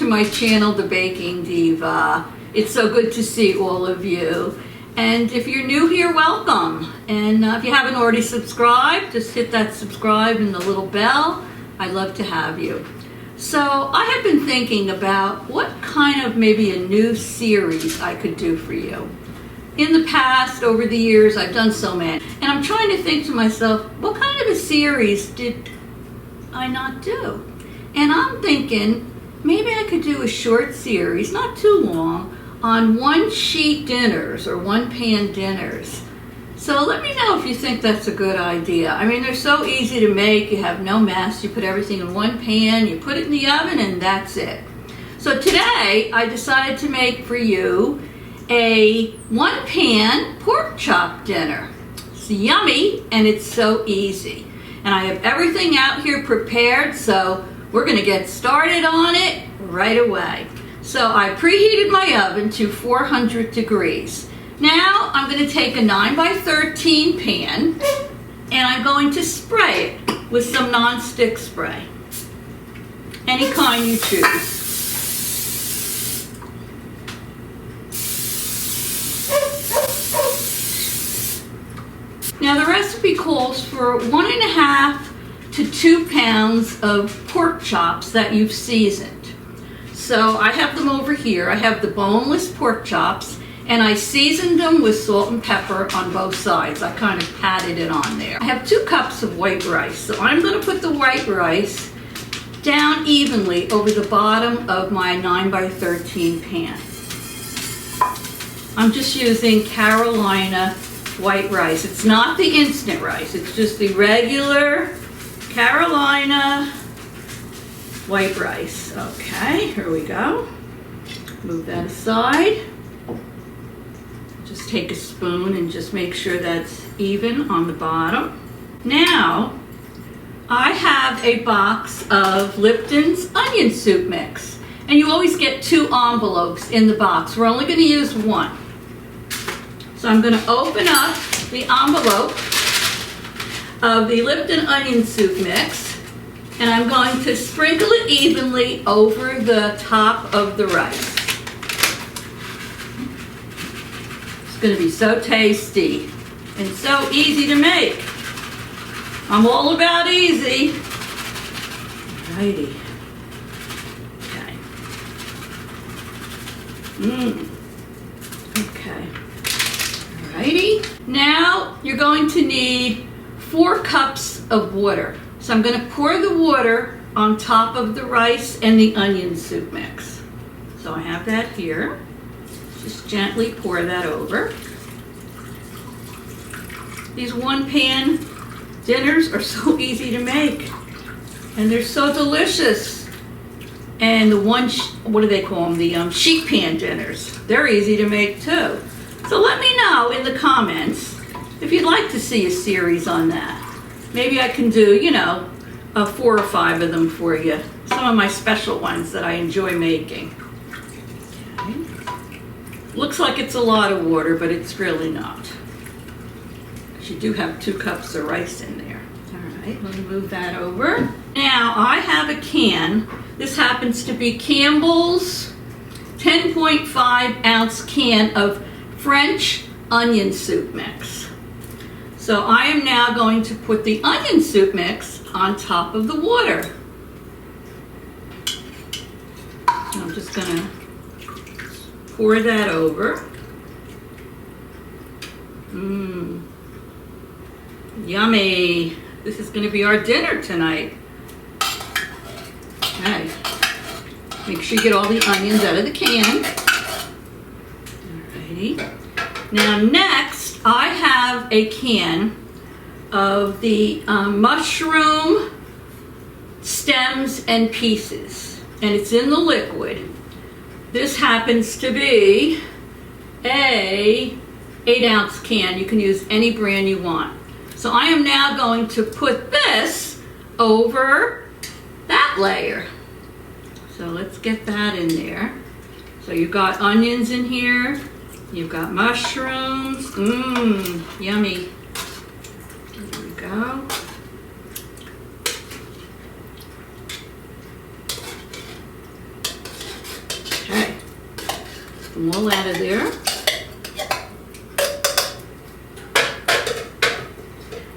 my channel, The Baking Diva. It's so good to see all of you. And if you're new here, welcome. And if you haven't already subscribed, just hit that subscribe and the little bell. I'd love to have you. So I have been thinking about what kind of maybe a new series I could do for you. In the past, over the years, I've done so many. And I'm trying to think to myself, what kind of a series did I not do? And I'm thinking, maybe I could do a short series, not too long, on one-sheet dinners or one-pan dinners. So let me know if you think that's a good idea. I mean, they're so easy to make. You have no mess. You put everything in one pan, you put it in the oven, and that's it. So today, I decided to make for you a one-pan pork chop dinner. It's yummy, and it's so easy. And I have everything out here prepared, so we're going to get started on it right away. So I preheated my oven to 400 degrees. Now I'm going to take a 9x13 pan and I'm going to spray it with some non-stick spray. Any kind you choose. Now the recipe calls for 1.5 to 2 pounds of pork chops that you've seasoned. So I have them over here. I have the boneless pork chops, and I seasoned them with salt and pepper on both sides. I kind of patted it on there. I have 2 cups of white rice. So I'm going to put the white rice down evenly over the bottom of my 9x13 pan. I'm just using Carolina white rice. It's not the instant rice. It's just the regular Carolina white rice. Okay, here we go. Move that aside. Just take a spoon and just make sure that's even on the bottom. Now, I have a box of Lipton's onion soup mix. And you always get 2 envelopes in the box. We're only going to use 1. So I'm going to open up the envelope of the Lipton onion soup mix, and I'm going to sprinkle it evenly over the top of the rice. It's going to be so tasty and so easy to make. I'm all about easy. Alrighty. Okay. Okay. Alrighty. Now you're going to need 4 cups of water. So I'm going to pour the water on top of the rice and the onion soup mix. So I have that here. Just gently pour that over. These one-pan dinners are so easy to make. And they're so delicious. And the what do they call them? The sheet pan dinners. They're easy to make too. So let me know in the comments if you'd like to see a series on that. Maybe I can do, 4 or 5 of them for you. Some of my special ones that I enjoy making. Okay. Looks like it's a lot of water, but it's really not. You do have 2 cups of rice in there. All right, let me move that over. Now I have a can. This happens to be Campbell's 10.5 ounce can of French onion soup mix. So I am now going to put the onion soup mix on top of the water. I'm just going to pour that over. Yummy. This is going to be our dinner tonight. Okay. Make sure you get all the onions out of the can. Alrighty. Now next, I have a can of the mushroom stems and pieces, and it's in the liquid. This happens to be a 8-ounce can. You can use any brand you want. So I am now going to put this over that layer. So let's get that in there. So you've got onions in here. You've got mushrooms. Yummy. There we go. them all out of there.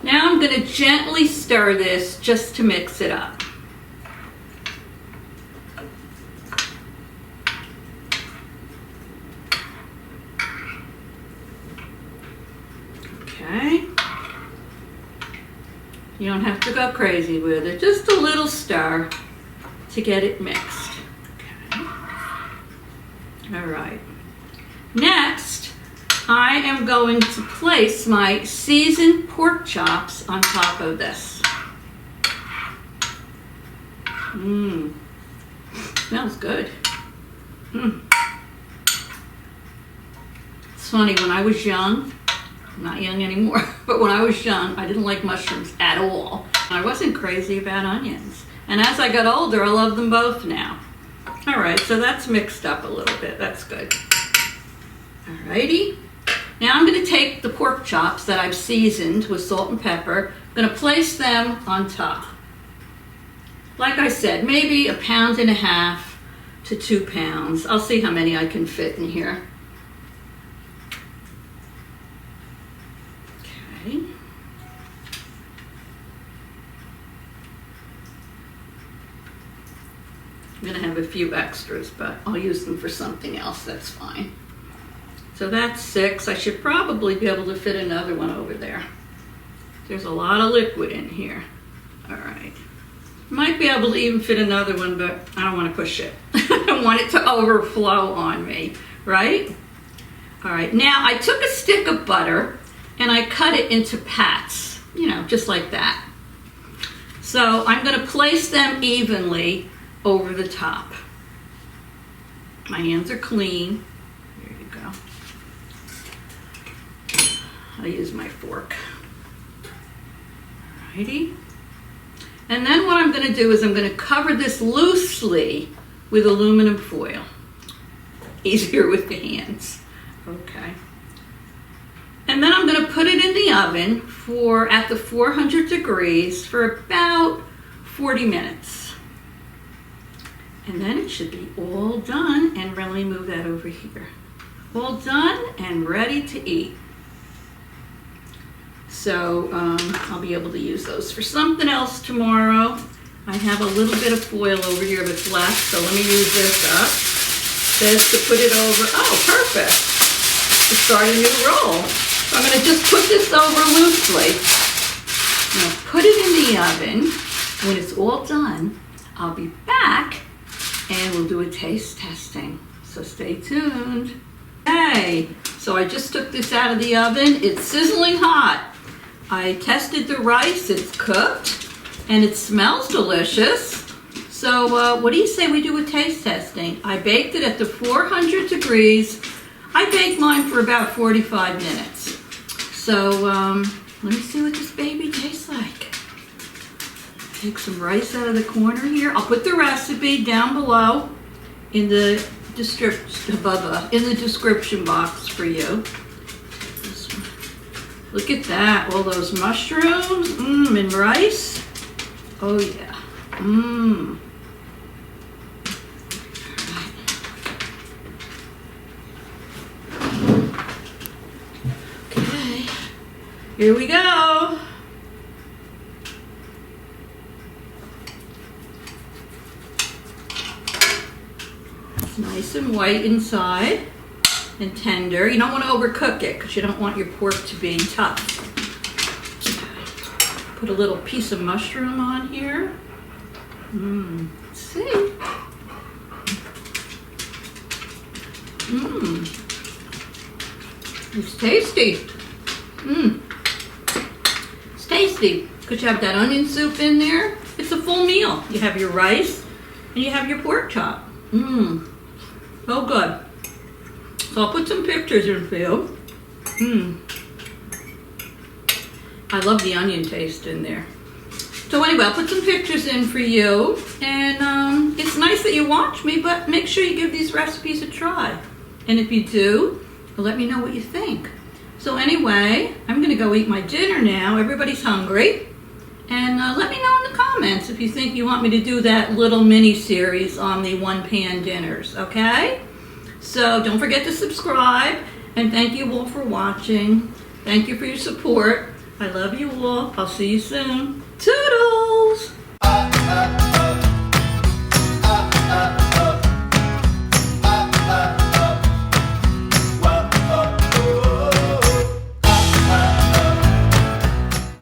Now I'm going to gently stir this just to mix it up. Okay. You don't have to go crazy with it, just a little stir to get it mixed. Okay. All right. Next, I am going to place my seasoned pork chops on top of this. Smells good. It's funny, when I was young, I'm not young anymore, but when I was young, I didn't like mushrooms at all. I wasn't crazy about onions. And as I got older, I love them both now. All right, so that's mixed up a little bit. That's good. All righty. Now I'm going to take the pork chops that I've seasoned with salt and pepper. I'm going to place them on top. Like I said, maybe 1.5 pounds to 2 pounds. I'll see how many I can fit in here. Okay. I'm going to have a few extras, but I'll use them for something else. That's fine. So that's 6. I should probably be able to fit another one over there. There's a lot of liquid in here. All right. Might be able to even fit another one, but I don't want to push it. I don't want it to overflow on me, right? All right. Now I took a stick of butter and I cut it into pats, you know, just like that. So I'm going to place them evenly over the top. My hands are clean. There you go. I'll use my fork. Alrighty. And then what I'm going to do is I'm going to cover this loosely with aluminum foil. Easier with the hands. Okay. And then I'm going to put it in the oven at the 400 degrees for about 40 minutes. And then it should be all done, and let me move that over here. All done and ready to eat. So I'll be able to use those for something else tomorrow. I have a little bit of foil over here that's left, so let me use this up. It says to put it over. Oh, perfect. To start a new roll. So I'm going to just put this over loosely. I'm going to put it in the oven. When it's all done, I'll be back and we'll do a taste testing. So stay tuned. Okay, so I just took this out of the oven. It's sizzling hot. I tested the rice, it's cooked, and it smells delicious. So what do you say we do a taste testing? I baked it at the 400 degrees. I baked mine for about 45 minutes. So let me see what this baby tastes like. Take some rice out of the corner here. I'll put the recipe down below in the description box for you. Look at that, all those mushrooms, and rice. Oh yeah, Okay, here we go. It's nice and white inside. And tender. You don't want to overcook it because you don't want your pork to be tough. Put a little piece of mushroom on here. Let's see. It's tasty. It's tasty because you have that onion soup in there. It's a full meal. You have your rice and you have your pork chop. So good. So I'll put some pictures in for you. I love the onion taste in there. So anyway, I'll put some pictures in for you. And it's nice that you watch me, but make sure you give these recipes a try. And if you do, let me know what you think. So anyway, I'm going to go eat my dinner now. Everybody's hungry. And let me know in the comments if you think you want me to do that little mini series on the one-pan dinners, okay? So don't forget to subscribe, and thank you all for watching. Thank you for your support. I love you all. I'll see you soon. Toodles!